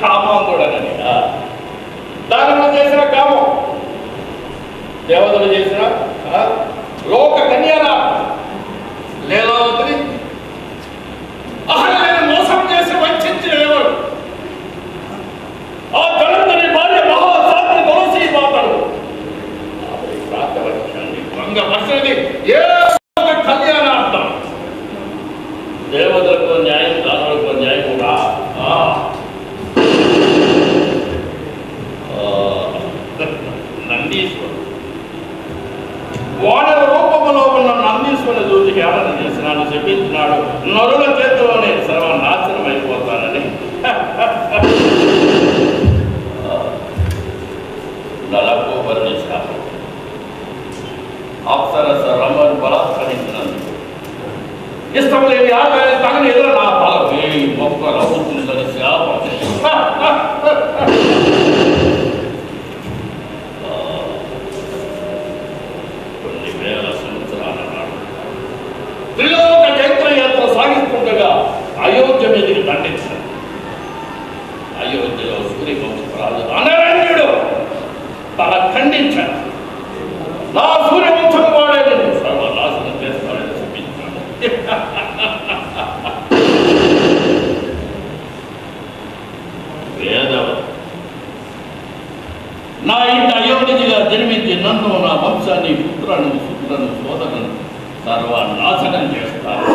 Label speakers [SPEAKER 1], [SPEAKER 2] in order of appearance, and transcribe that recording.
[SPEAKER 1] కామాంతుడనని దానిలో చేసిన కామం దేవతలు చేసిన లోక కన్యారా లీలావతిని అహల్యని మోసం చేసి వంచిన ఎవరు ఆ ధనంతని భార్య మహాసాధ్రి తులసి మాతడు ప్రాతవచ్చాన్ని భంగపరిచినది ఏ కళ్యాణార్థం దేవతలకు న్యాయం దానులకు న్యాయం కూడా నందీశ్వరుడు వాడ రూపంలో ఉన్న నందీశ్వరుని చూసి హేళన చేసినాడు చెప్పించినాడు నరుల చేతిలోనే సర్వనాశనం అయిపోతానని నలకోబరుని శాపం అప్సరస రమ్మను బలాత్కరించినందుకు ఇష్టం లేని ఆదాయం తగని ఎదురు నా తల మొక్కలు అవుతుందని శాపం కొన్ని వేల సంవత్సరాల నాడు త్రిలోక చైత్రయాత్ర సాగిస్తుండగా అయోధ్య మీదకి దండించారు. అయోధ్యలో సూర్యవంశరాజు అనరణ్యుడు తల ఖండించాడు. నా సూర్యవంశం వాడే నేను సర్వనాశనం చేస్తానని చూపించాడు. వేదవతి నా ఇంటి అయోధ్యగా జన్మించి నన్ను నా వంశాన్ని పుత్రను సుత్రను సోదరులను సర్వనాశనం చేస్తాను.